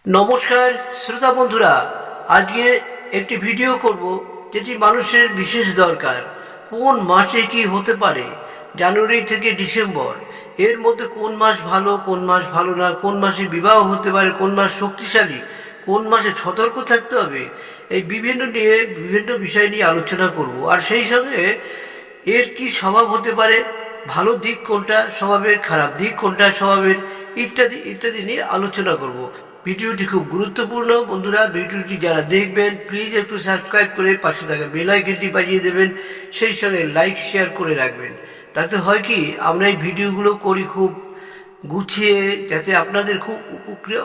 নমস্কার শ্রোতা বন্ধুরা, আজকে একটি ভিডিও করব যেটি মানুষের বিশেষ দরকার। কোন মাসে কি হতে পারে, জানুয়ারি থেকে ডিসেম্বর এর মধ্যে কোন মাস ভালো, কোন মাস ভালো না, কোন মাসে বিবাহ হতে পারে, কোন মাস শক্তিশালী, কোন মাসে সতর্ক থাকতে হবে, এই বিভিন্ন বিষয় নিয়ে আলোচনা করব। আর সেই সঙ্গে এর কি স্বভাব হতে পারে, ভালো দিক কোনটা স্বভাবের, খারাপ দিক কোনটা স্বভাবের, ইত্যাদি ইত্যাদি নিয়ে আলোচনা করব। ভিডিওটি খুব গুরুত্বপূর্ণ বন্ধুরা। ভিডিওটি যারা দেখবেন প্লিজ একটু সাবস্ক্রাইব করে পাশে থাকা বেল আইকনটি বাজিয়ে দেবেন, সেই সঙ্গে লাইক শেয়ার করে রাখবেন। তাতে হয় কি, আমরা এই ভিডিওগুলো করি খুব গুছিয়ে, যাতে আপনাদের খুব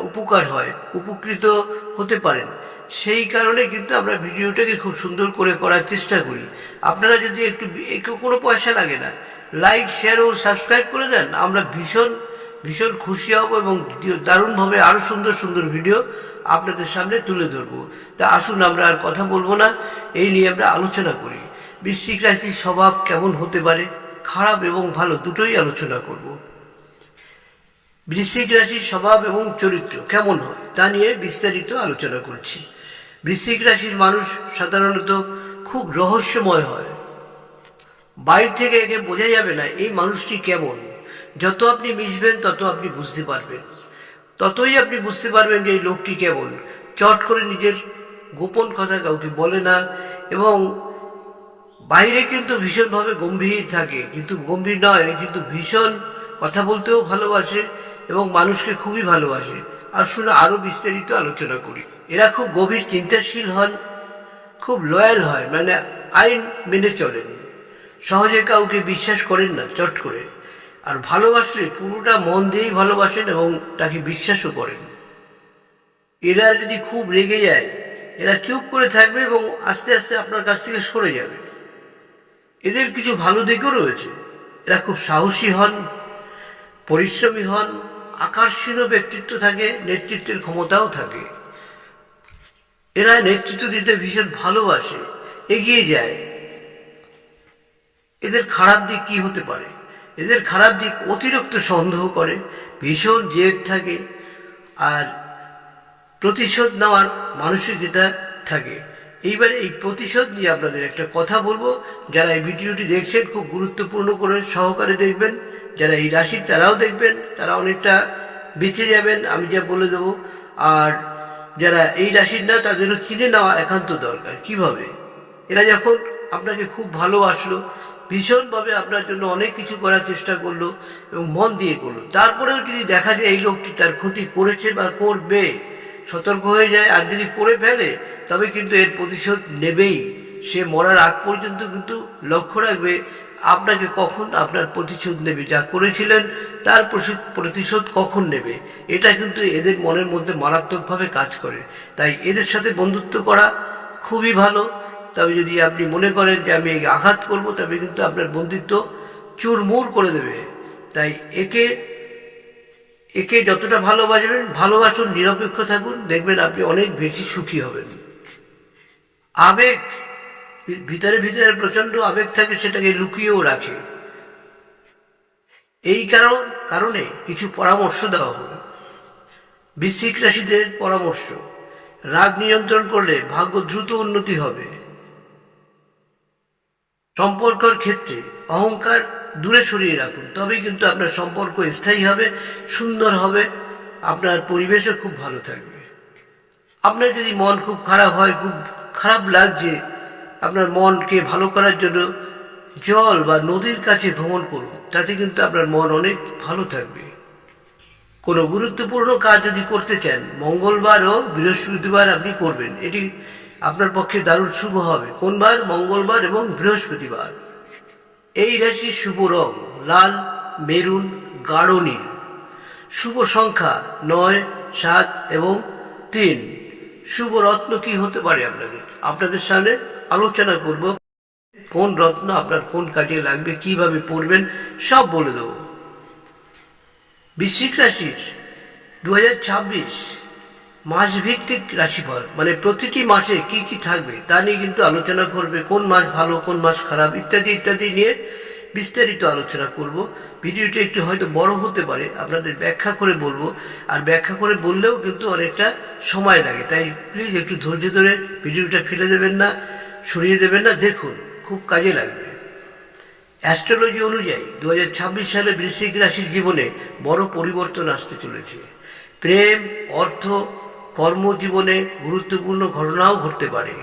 উপকার হয়, উপকৃত হতে পারেন। সেই কারণে কিন্তু আমরা ভিডিওটাকে খুব সুন্দর করে করার চেষ্টা করি। আপনারা যদি একটু কোনো পয়সা লাগে না, লাইক শেয়ার ও সাবস্ক্রাইব করে দেন, আমরা ভীষণ ভীষণ খুশি হব এবং দারুণভাবে আরও সুন্দর সুন্দর ভিডিও আপনাদের সামনে তুলে ধরবো। তা আসুন, আমরা আর কথা বলবো না, এই নিয়ে আমরা আলোচনা করি। বৃশ্চিক রাশির স্বভাব কেমন হতে পারে, খারাপ এবং ভালো দুটোই আলোচনা করব। বৃশ্চিক রাশির স্বভাব এবং চরিত্র কেমন হয় তা নিয়ে বিস্তারিত আলোচনা করছি। বৃশ্চিক রাশির মানুষ সাধারণত খুব রহস্যময় হয়। বাইরে থেকে একে বোঝা যাবে না এই মানুষটি কেমন। যত আপনি মিশবেন তত আপনি বুঝতে পারবেন, ততই আপনি বুঝতে পারবেন যে এই লোকটি কেমন। চট করে নিজের গোপন কথা কাউকে বলে না এবং বাইরে কিন্তু ভীষণভাবে গম্ভীর থাকে, কিন্তু গম্ভীর নয়, কিন্তু ভীষণ কথা বলতেও ভালোবাসে এবং মানুষকে খুবই ভালোবাসে। আসুন আরও বিস্তারিত আলোচনা করি। এরা খুব গভীর চিন্তাশীল হন, খুব লয়াল হয়, মানে আইন মেনে চলেন, সহজে কাউকে বিশ্বাস করেন না চট করে। আর ভালোবাসলে পুরোটা মন দিয়েই ভালোবাসেন এবং তাকে বিশ্বাসও করেন। এরা যদি খুব রেগে যায়, এরা চুপ করে থাকবে এবং আস্তে আস্তে আপনার কাছ থেকে সরে যাবে। এদের কিছু ভালো দিকও রয়েছে। এরা খুব সাহসী হন, পরিশ্রমী হন, আকর্ষণীয় ব্যক্তিত্ব থাকে, নেতৃত্বের ক্ষমতাও থাকে। এরা নেতৃত্ব দিতে ভীষণ ভালোবাসে, এগিয়ে যায়। এদের খারাপ দিক কি হতে পারে? এদের খারাপ দিক অতিরিক্ত সন্দেহ করে, ভীষণ জেদ থাকে, আর প্রতিশোধ নেওয়ার মানসিকতা থাকে। এইবারে এই প্রতিশোধ নিয়ে আপনাদের একটা কথা বলবো। যারা এই ভিডিওটি দেখছেন খুব গুরুত্বপূর্ণ করে সহকারে দেখবেন। যারা এই রাশির তারাও দেখবেন, তারা অনেকটা বেঁচে যাবেন, আমি যা বলে দেবো। আর যারা এই রাশির না, তাদেরও চিনে নেওয়া একান্ত দরকার। কিভাবে? এরা যখন আপনাকে খুব ভালোবাসলো, ভীষণভাবে আপনার জন্য অনেক কিছু করার চেষ্টা করলো এবং মন দিয়ে করলো, তারপরেও যদি দেখা যায় এই লোকটি তার ক্ষতি করেছে বা করবে, সতর্ক হয়ে যায়। আর যদি করে ফেলে তবে কিন্তু এর প্রতিশোধ নেবেই। সে মরার আগ পর্যন্ত কিন্তু লক্ষ্য রাখবে আপনাকে কখন আপনার প্রতিশোধ নেবে, যা করেছিলেন তার প্রতিশোধ কখন নেবে। এটা কিন্তু এদের মনের মধ্যে মারাত্মকভাবে কাজ করে। তাই এদের সাথে বন্ধুত্ব করা খুবই ভালো। তবে যদি আপনি মনে করেন যে আমি আঘাত করব, তবে কিন্তু আপনার বন্ধুত্ব চুরমুর করে দেবে। তাই একে যতটা ভালোবাসুন, নিরপেক্ষ থাকুন, দেখবেন আপনি অনেক বেশি সুখী হবেন। আবেগ, ভিতরে ভিতরে প্রচন্ড আবেগ থাকে, সেটাকে লুকিয়েও রাখে। এই কারণে কিছু পরামর্শ দেওয়া হবে। বৃশ্চিক রাশিদের পরামর্শ: রাগ নিয়ন্ত্রণ করলে ভাগ্য দ্রুত উন্নতি হবে। সম্পর্কের ক্ষেত্রে অহংকার দূরে সরিয়ে রাখুন, তবেই কিন্তু আপনার সম্পর্ক স্থায়ী হবে, সুন্দর হবে, আপনার পরিবেশও খুব ভালো থাকবে। আপনার যদি মন খুব খারাপ হয়, খুব খারাপ লাগছে, আপনার মনকে ভালো করার জন্য জল বা নদীর কাছে ভ্রমণ করুন, তাতে কিন্তু আপনার মন অনেক ভালো থাকবে। কোনো গুরুত্বপূর্ণ কাজ যদি করতে চান, মঙ্গলবার ও বৃহস্পতিবার আপনি করবেন, এটি আপনার পক্ষে দারুণ শুভ হবে। কোন বার? মঙ্গলবার এবং বৃহস্পতিবার। এই রাশির শুভ রং লাল, মেরুন, গাঢ় নীল। শুভ সংখ্যা 9, 7 এবং 3। শুভ রত্ন কি হতে পারে আপনাদের সামনে আলোচনা করব। কোন রত্ন আপনার কোন কাজে লাগবে, কিভাবে পড়বেন, সব বলে দেব। বৃশ্চিক রাশির 2026 মাসভিত্তিক রাশিফল, মানে প্রতিটি মাসে কি কি থাকবে তা নিয়ে কিন্তু আলোচনা করবে। কোন মাস ভালো, কোন মাস খারাপ, ইত্যাদি ইত্যাদি নিয়ে বিস্তারিত আলোচনা করব। ভিডিওটি একটু হয়তো বড় হতে পারে, আপনাদের ব্যাখ্যা করে বলবো, আর ব্যাখ্যা করে বললেও কিন্তু অনেকটা সময় লাগে, তাই প্লিজ একটু ধৈর্য ধরে ভিডিওটা ফেলে দেবেন না, সরিয়ে দেবেন না, দেখুন খুব কাজে লাগবে। অ্যাস্ট্রোলজি অনুযায়ী 2026 সালে বৃশ্চিক রাশির জীবনে বড় পরিবর্তন আসতে চলেছে। প্রেম, অর্থ, কর্মজীবনে গুরুত্বপূর্ণ ঘটনাও ঘটতে পারে।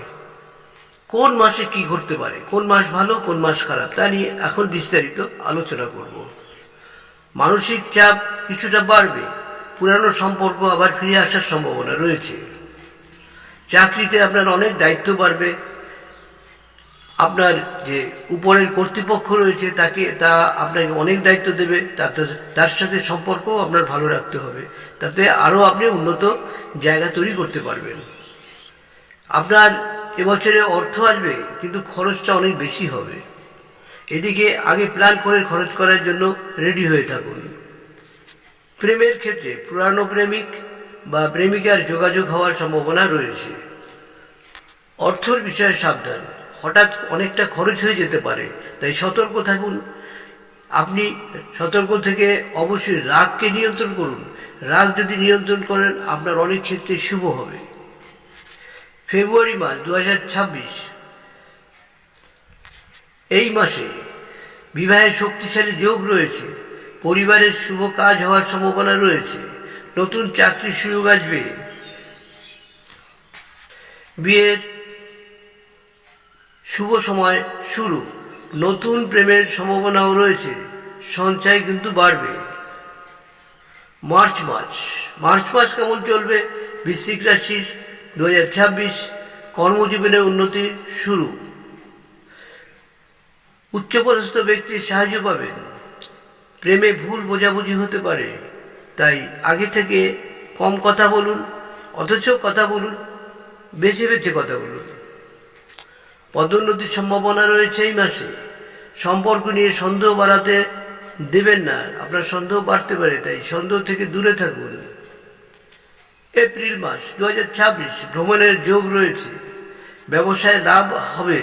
কোন মাসে কি ঘটতে পারে, কোন মাস ভালো কোন মাস খারাপ, তা নিয়ে এখন বিস্তারিত আলোচনা করব। মানসিক চাপ কিছুটা বাড়বে, পুরানো সম্পর্ক আবার ফিরে আসার সম্ভাবনা রয়েছে। চাকরিতে আপনার অনেক দায়িত্ব বাড়বে, আপনার যে উপরের কর্তৃপক্ষ রয়েছে তা আপনাকে অনেক দায়িত্ব দেবে, তার সাথে সম্পর্কও আপনার ভালো রাখতে হবে, তাতে আরও আপনি উন্নত জায়গা তৈরি করতে পারবেন। আপনার এবছরে অর্থ আসবে, কিন্তু খরচটা অনেক বেশি হবে, এদিকে আগে প্ল্যান করে খরচ করার জন্য রেডি হয়ে থাকুন। প্রেমের ক্ষেত্রে পুরানো প্রেমিক বা প্রেমিকার যোগাযোগ হওয়ার সম্ভাবনা রয়েছে। অর্থর বিষয়ে সাবধান, হঠাৎ অনেকটা খরচ হয়ে যেতে পারে, তাই সতর্ক থাকুন। আপনি সতর্ক থেকে অবশ্যই রাগকে নিয়ন্ত্রণ করুন, রাগ যদি নিয়ন্ত্রণ করেন আপনার অনেক ক্ষেত্রে শুভ হবে। ফেব্রুয়ারি মাস 2026, এই মাসে বিবাহের শক্তিশালী যোগ রয়েছে, পরিবারের শুভ কাজ হওয়ার সম্ভাবনা রয়েছে, নতুন চাকরির সুযোগ আসবে, বিয়ের শুভ সময় শুরু, নতুন প্রেমের সম্ভাবনাও রয়েছে, সঞ্চয় কিন্তু বাড়বে। মার্চ মাস কেমন চলবে বৃশ্চিক রাশির 2026? কর্মজীবনে উন্নতি শুরু, উচ্চপদস্থ ব্যক্তির সাহায্য পাবেন, প্রেমে ভুল বোঝাবুঝি হতে পারে, তাই আগে থেকে কম কথা বলুন, অথচ কথা বলুন, বেছে বেছে কথা বলুন। পদোন্নতির সম্ভাবনা রয়েছে এই মাসে, সম্পর্ক নিয়ে সন্দেহ বাড়াতে দেবেন না, আপনার সন্দেহ বাড়তে পারে, তাই সন্দেহ থেকে দূরে থাকুন। এপ্রিল মাস 2026, ভ্রমণের যোগ রয়েছে, ব্যবসায় লাভ হবে,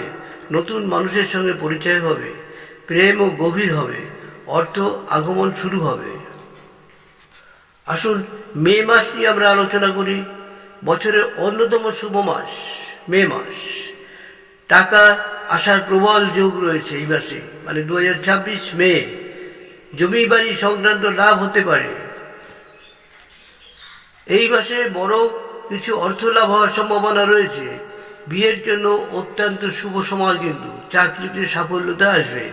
নতুন মানুষের সঙ্গে পরিচয় হবে, প্রেমও গভীর হবে, অর্থ আগমন শুরু হবে। আসুন মে মাস নিয়ে আমরা আলোচনা করি। বছরের অন্যতম শুভ মাস মে মাস, টাকা আসার প্রবল যোগ রয়েছে এই মাসে, মানে 2026 মে। জমি বাড়ি সংক্রান্ত লাভ হতে পারে। এই মাসে বড় কিছু অর্থ লাভ হওয়ার সম্ভাবনা রয়েছে। বিয়ের জন্য অত্যন্ত শুভ সময়, কিন্তু চাকরিতে সাফল্যতা আসবে।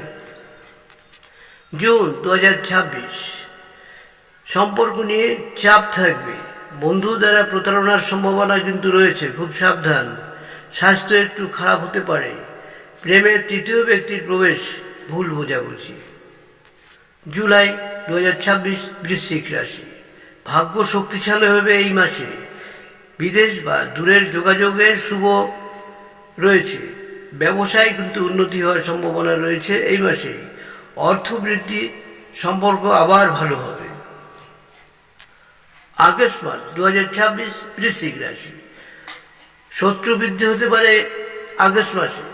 জুন 2026, সম্পর্ক নিয়ে চাপ থাকবে, বন্ধু দ্বারা প্রতারণার সম্ভাবনা কিন্তু রয়েছে, খুব সাবধান। স্বাস্থ্য একটু খারাপ হতে পারে, প্রেমের তৃতীয় ব্যক্তির প্রবেশ, ভুল বোঝাবুঝি। জুলাই 2026, বৃশ্চিক রাশি, ভাগ্য শক্তিশালী হবে এই মাসে, বিদেশ বা দূরের যোগাযোগের শুভ রয়েছে, ব্যবসায় কিন্তু উন্নতি হওয়ার সম্ভাবনা রয়েছে এই মাসে, অর্থবৃদ্ধি, সম্পর্ক আবার ভালো হবে। আগস্ট মাস 2026, বৃশ্চিক রাশি, শত্রু বৃদ্ধি হতে পারে আগস্ট মাসে,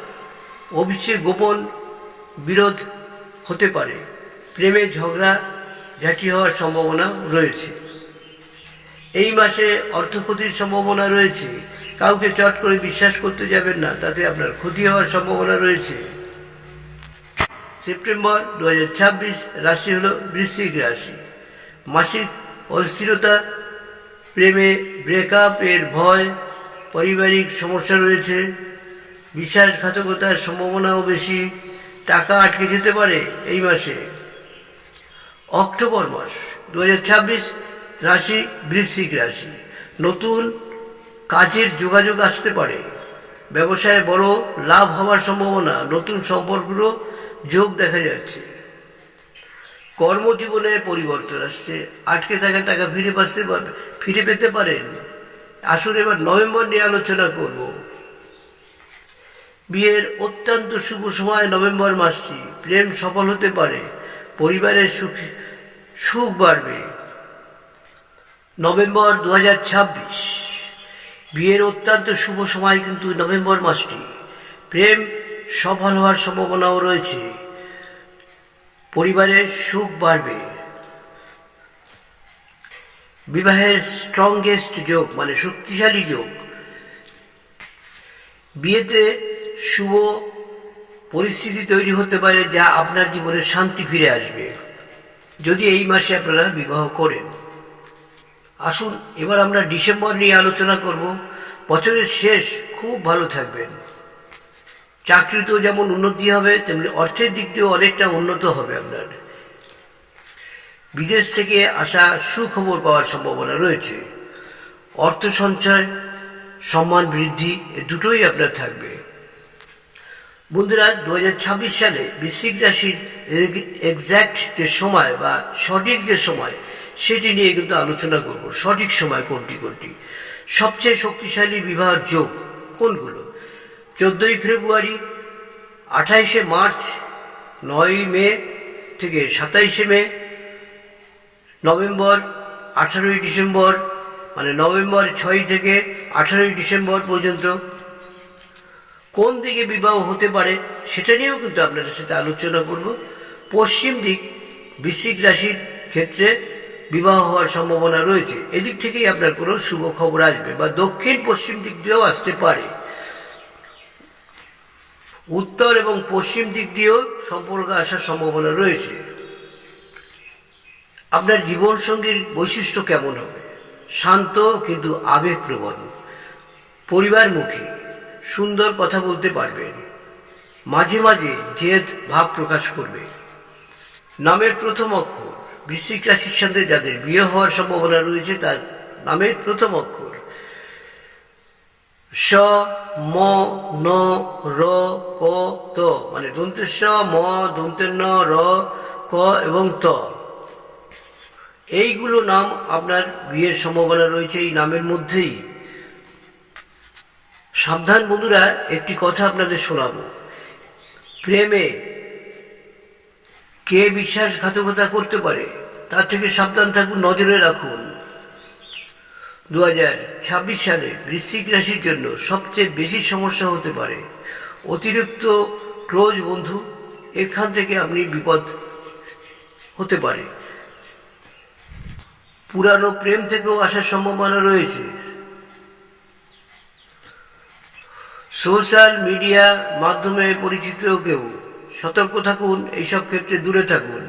অফিসে গোপন বিরোধ হতে পারে, প্রেমে ঝগড়া ঝাঁটি হওয়ার সম্ভাবনা রয়েছে। এই মাসে অর্থক্ষতির সম্ভাবনা রয়েছে, কাউকে চট করে বিশ্বাস করতে যাবেন না, তাতে আপনার ক্ষতি হওয়ার সম্ভাবনা রয়েছে। সেপ্টেম্বর 2026, রাশি হলো বৃশ্চিক রাশি, মাসিক অস্থিরতা, প্রেমে ব্রেকআপ এর ভয়, পারিবারিক সমস্যা রয়েছে, বিশ্বাসঘাতকতার সম্ভাবনাও বেশি, টাকা আটকে যেতে পারে এই মাসে। অক্টোবর মাস 2026, রাশি বৃশ্চিক রাশি, নতুন কাজের যোগাযোগ আসতে পারে, ব্যবসায় বড় লাভ হওয়ার সম্ভাবনা, নতুন সম্পর্কেরও যোগ দেখা যাচ্ছে। কর্মজীবনে পরিবর্তন আসছে, আটকে থাকা টাকা ফিরে পেতে পারেন। আসলে এবার নভেম্বর নিয়ে আলোচনা করব। বিয়ের অত্যন্ত শুভ সময় নভেম্বর মাসটি, প্রেম সফল হতে পারে, পরিবারের সুখ বাড়বে। নভেম্বর 2026, বিয়ের অত্যন্ত শুভ সময় কিন্তু নভেম্বর মাসটি, প্রেম সফল হওয়ার সম্ভাবনাও রয়েছে, পরিবারের সুখ বাড়বে। বিবাহের স্ট্রংগেস্ট যোগ মানে শক্তিশালী যোগ। বিয়েতে শুভ পরিস্থিতি তৈরি হতে পারে, যা আপনার জীবনে শান্তি ফিরে আসবে যদি এই মাসে আপনারা বিবাহ করেন। আসুন এবার আমরা ডিসেম্বর নিয়ে আলোচনা করব। বছরের শেষ খুব ভালো থাকবেন। চাকরিতেও যেমন উন্নতি হবে, তেমনি অর্থের দিক দিয়েও অনেকটা উন্নত হবে আপনার। বিদেশ থেকে আসা সুখবর পাওয়ার সম্ভাবনা রয়েছে। অর্থ সঞ্চয়, সম্মান বৃদ্ধি, এ দুটোই আপনার থাকবে। বন্ধুরা, 2026 সালে বৃশ্চিক রাশির এক্স্যাক্ট যে সময় বা সঠিক যে সময়, সেটি নিয়ে কিন্তু আলোচনা করব। সঠিক সময় কোনটি কোনটি, সবচেয়ে শক্তিশালী বিবাহ যোগ কোনগুলো। 14 ফেব্রুয়ারি, 28 মার্চ, 9 মে থেকে 27 মে, নভেম্বর, 18 ডিসেম্বর, মানে নভেম্বর 6 থেকে 18 ডিসেম্বর পর্যন্ত। কোন দিকে বিবাহ হতে পারে সেটা নিয়েও কিন্তু আপনাদের সাথে আলোচনা করব। পশ্চিম দিক বৃশ্চিক রাশির ক্ষেত্রে বিবাহ হওয়ার সম্ভাবনা রয়েছে। এদিক থেকেই আপনার কোনো শুভ খবর আসবে, বা দক্ষিণ পশ্চিম দিক দিয়েও আসতে পারে। উত্তর এবং পশ্চিম দিক দিয়েও সম্পর্ক আসার সম্ভাবনা রয়েছে। আপনার জীবনসঙ্গীর বৈশিষ্ট্য কেমন হবে? শান্ত কিন্তু আবেগপ্রবণ, পরিবারমুখী, সুন্দর কথা বলতে পারবেন, মাঝে মাঝে জেদ ভাব প্রকাশ করবে। নামের প্রথম অক্ষর, বৃশ্চিক রাশির সাথে যাদের বিয়ে হওয়ার সম্ভাবনা রয়েছে তার নামের প্রথম অক্ষর স, ম, ন, র, ক, ত, মানে দন্তের স, ম, দন্তের ন, র, ক এবং ত। এইগুলো নাম আপনার বিয়ের সম্ভাবনা রয়েছে এই নামের মধ্যেই। সাবধান বন্ধুরা, একটি কথা আপনাদের শোনাবো। প্রেমে কে বিশ্বাসঘাতকতা করতে পারে তার থেকে সাবধান থাকুন, নজরে রাখুন। 2026 সালে বৃশ্চিক রাশির জন্য সবচেয়ে বেশি সমস্যা হতে পারে অতিরিক্ত ক্লোজ বন্ধু। এখান থেকে আপনি বিপদ হতে পারে। পুরানো প্রেম থেকেও আসার সম্ভাবনা রয়েছে। সোশ্যাল মিডিয়া মাধ্যমে পরিচিত কেউ, সতর্ক থাকুন, এইসব ক্ষেত্রে দূরে থাকুন।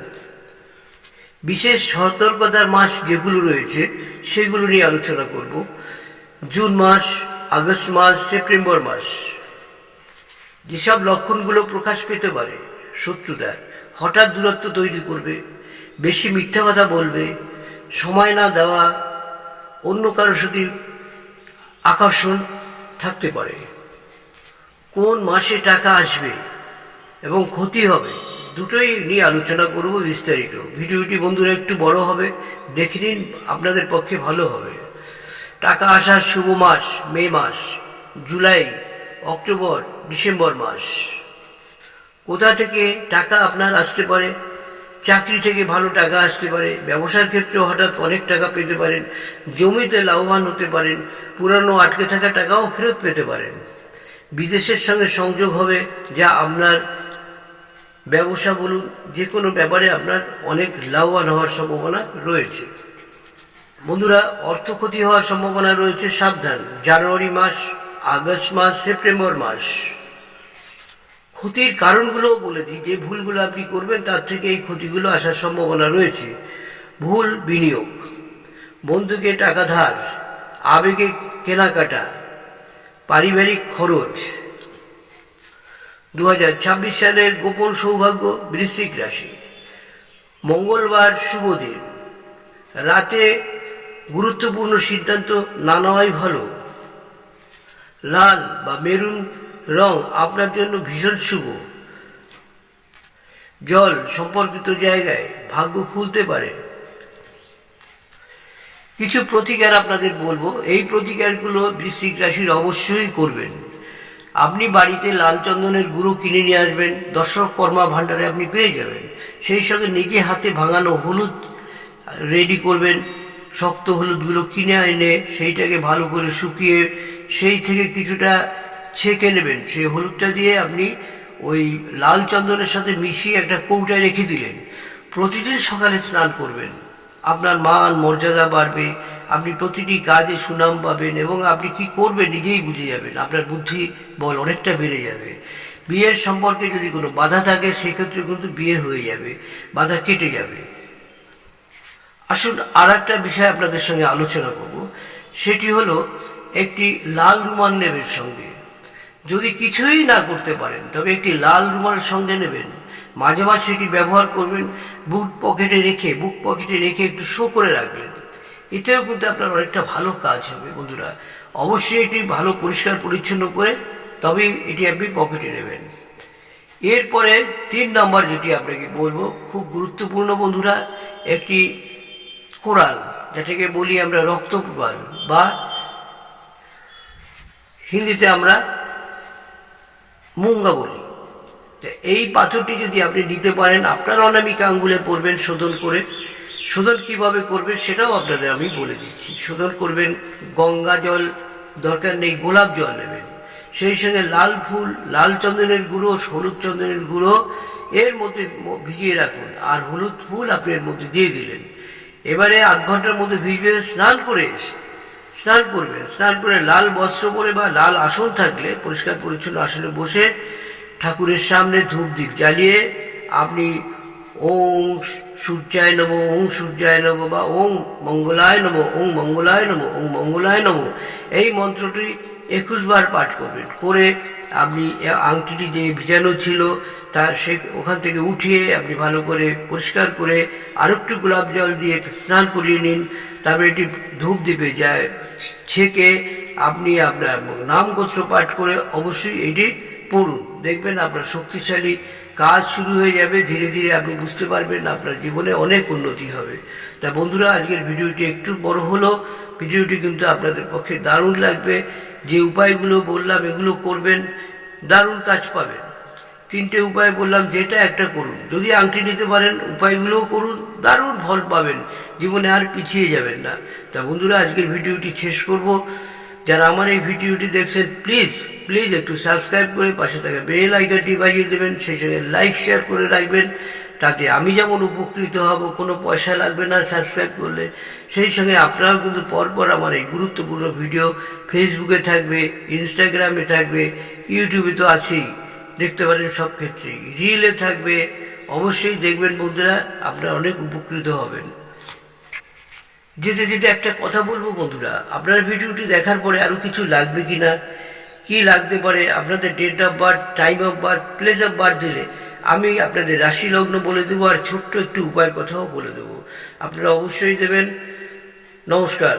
বিশেষ সতর্কতার মাস যেগুলো রয়েছে সেগুলো নিয়ে আলোচনা করব। জুন মাস, আগস্ট মাস, সেপ্টেম্বর মাস। যেসব লক্ষণগুলো প্রকাশ পেতে পারে: শত্রুতার, হঠাৎ দূরত্ব তৈরি করবে, বেশি মিথ্যা কথা বলবে, সময় না দেওয়া, অন্য কারোর সাথে আকর্ষণ থাকতে পারে। কোন মাসে টাকা আসবে এবং ক্ষতি হবে, দুটোই নিয়ে আলোচনা করব বিস্তারিত। ভিডিওটি বন্ধুরা একটু বড় হবে, দেখে নিন, আপনাদের পক্ষে ভালো হবে। টাকা আসার শুভ মাস মে মাস, জুলাই, অক্টোবর, ডিসেম্বর মাস। কোথা থেকে টাকা আপনার আসতে পারে? চাকরি থেকে ভালো টাকা আসতে পারে, ব্যবসার ক্ষেত্রে হঠাৎ অনেক টাকা পেতে পারেন, জমিতে লাভবান হতে পারেন, পুরানো আটকে থাকা টাকাও ফেরত পেতে পারেন। বিদেশের সঙ্গে সংযোগ হবে, যা আপনার ব্যবসা বলুন, যে কোনো ব্যাপারে আপনার অনেক লাভবান হওয়ার সম্ভাবনা রয়েছে। বন্ধুরা, অর্থ ক্ষতি হওয়ার সম্ভাবনা রয়েছে, সাবধান। জানুয়ারি মাস, আগস্ট মাস, সেপ্টেম্বর মাস। ক্ষতির কারণগুলোও বলে দিই, যে ভুলগুলো আপনি করবেন তার থেকে এই ক্ষতিগুলো আসার সম্ভাবনা রয়েছে। ভুল বিনিয়োগ, বন্ধুকে টাকা ধার, আবেগে কেনাকাটা, পারিবারিক খরচ। 2026 সালের গোপন সৌভাগ্য বৃশ্চিক রাশি। মঙ্গলবার শুভ দিন, রাতে গুরুত্বপূর্ণ সিদ্ধান্ত না নেওয়াই ভালো। লাল বা মেরুন রং আপনার জন্য ভীষণ শুভ। জল সম্পর্কিত জায়গায় ভাগ্য খুলতে পারে। কিছু প্রতিকার আপনাদের বলবো, এই প্রতিকারগুলো বৃশ্চিক রাশির অবশ্যই করবেন। আপনি বাড়িতে লাল চন্দনের গুঁড়ো কিনে নিয়ে আসবেন, দর্শক কর্মা ভাণ্ডারে আপনি পেয়ে যাবেন। সেই সঙ্গে নিজে হাতে ভাঙানো হলুদ রেডি করবেন। শক্ত হলুদগুলো কিনে এনে সেইটাকে ভালো করে শুকিয়ে সেই থেকে কিছুটা ছেঁকে নেবেন। সেই হলুদটা দিয়ে আপনি ওই লাল চন্দনের সাথে মিশিয়ে একটা কৌটায় রেখে দিলেন। প্রতিদিন সকালে স্নান করবেন, আপনার মান মর্যাদা বাড়বে, আপনি প্রতিটি কাজে সুনাম পাবেন এবং আপনি কি করবেন নিজেই বুঝে যাবেন, আপনার বুদ্ধি বল অনেকটা বেড়ে যাবে। বিয়ের সম্পর্কে যদি কোনো বাধা থাকে সেক্ষেত্রে কিন্তু বিয়ে হয়ে যাবে, বাধা কেটে যাবে। আসুন আর একটা বিষয় আপনাদের সঙ্গে আলোচনা করব, সেটি হলো একটি লাল রুমাল নেবেন সঙ্গে। যদি কিছুই না করতে পারেন তবে একটি লাল রুমাল সঙ্গে নেবেন, মাঝে মাঝে সেটি ব্যবহার করবেন, বুক পকেটে রেখে একটু শো করে রাখবেন। এতেও কিন্তু আপনার অনেকটা ভালো কাজ হবে বন্ধুরা। অবশ্যই এটি ভালো পরিষ্কার পরিচ্ছন্ন করে তবেই এটি আপনি পকেটে নেবেন। এরপরে 3 নম্বর যেটি আপনাকে বলবো, খুব গুরুত্বপূর্ণ বন্ধুরা, একটি কোরাল, যেটাকে বলি আমরা রক্তপ্রবাল বা হিন্দিতে আমরা মুঙ্গা বলি। এই পাথরটি যদি আপনি নিতে পারেন, আপনার অনামিকা আঙ্গুলে পরবেন শোধন করে। শোধন কিভাবে করবেন সেটাও আপনাদের আমি বলে দিচ্ছি। শোধন করবেন গঙ্গা জল, দরকার নেই গোলাপ জল নেবেন, সেই সঙ্গে লাল ফুল, লাল চন্দনের গুঁড়ো, হলুদ চন্দনের গুঁড়ো এর মধ্যে ভিজিয়ে রাখুন, আর হলুদ ফুল আপনি এর মধ্যে দিয়ে দিলেন। এবারে আধ ঘন্টার মধ্যে ভিজবে, স্নান করে এসে স্নান করবেন। স্নান করে লাল বস্ত্র পরে বা লাল আসন থাকলে পরিষ্কার পরিচ্ছন্ন আসনে বসে ঠাকুরের সামনে ধূপ দ্বীপ জ্বালিয়ে আপনি ওং সূর্যায় নমঃ, ওং সূর্যায় নমঃ বা ওং মঙ্গলায় নমঃ, ওং মঙ্গলায় নমঃ, ওং মঙ্গলায় নমঃ এই মন্ত্রটি 21 বার পাঠ করবেন। করে আপনি আংটিটি যে ভিজানো ছিল তা ওখান থেকে উঠিয়ে আপনি ভালো করে পরিষ্কার করে আরেকটু গোলাপ জল দিয়ে স্নান করিয়ে নিন। তারপরে এটি ধূপ দ্বীপে যায় ছেঁকে আপনি আপনার নাম গোত্র পাঠ করে অবশ্যই এটি পড়ুন। দেখবেন আপনার শক্তিশালী কাজ শুরু হয়ে যাবে। ধীরে ধীরে আপনি বুঝতে পারবেন আপনার জীবনে অনেক উন্নতি হবে। তা বন্ধুরা, আজকের ভিডিওটি একটু বড় হলো, ভিডিওটি কিন্তু আপনাদের পক্ষে দারুণ লাগবে। যে উপায়গুলো বললাম এগুলো করবেন, দারুণ কাজ পাবেন। 3টে উপায় বললাম, যেটা একটা করুন। যদি আংটি নিতে পারেন উপায়গুলোও করুন, দারুণ ফল পাবেন, জীবনে আর পিছিয়ে যাবেন না। তা বন্ধুরা, আজকের ভিডিওটি শেষ করব। যারা আমার এই ভিডিওটি দেখছেন প্লিজ একটু সাবস্ক্রাইব করে পাশে থাকা বেল আইকনটি বাজিয়ে দেবেন, সেই সঙ্গে লাইক শেয়ার করে রাখবেন। তাতে আমি যেমন উপকৃত হব, কোনো পয়সা লাগবে না সাবস্ক্রাইব করলে, সেই সঙ্গে আপনারাও কিন্তু পরপর আমার এই গুরুত্বপূর্ণ ভিডিও ফেসবুকে থাকবে, ইনস্টাগ্রামে থাকবে, ইউটিউবে তো আছেই, দেখতে পারেন সব ক্ষেত্রেই, রিলে থাকবে। অবশ্যই দেখবেন বন্ধুরা, আপনারা অনেক উপকৃত হবেন। যেতে যেতে একটা কথা বলবো বন্ধুরা, আপনার ভিডিওটি দেখার পরে আরও কিছু লাগবে কিনা, কি লাগতে পারে, আপনাদের date of birth, time of birth, place of birth দিলে আমি আপনাদের রাশি লগ্ন বলে দেবো, আর ছোট্ট একটু উপায়ের কথাও বলে দেবো। আপনারা অবশ্যই দেবেন। নমস্কার।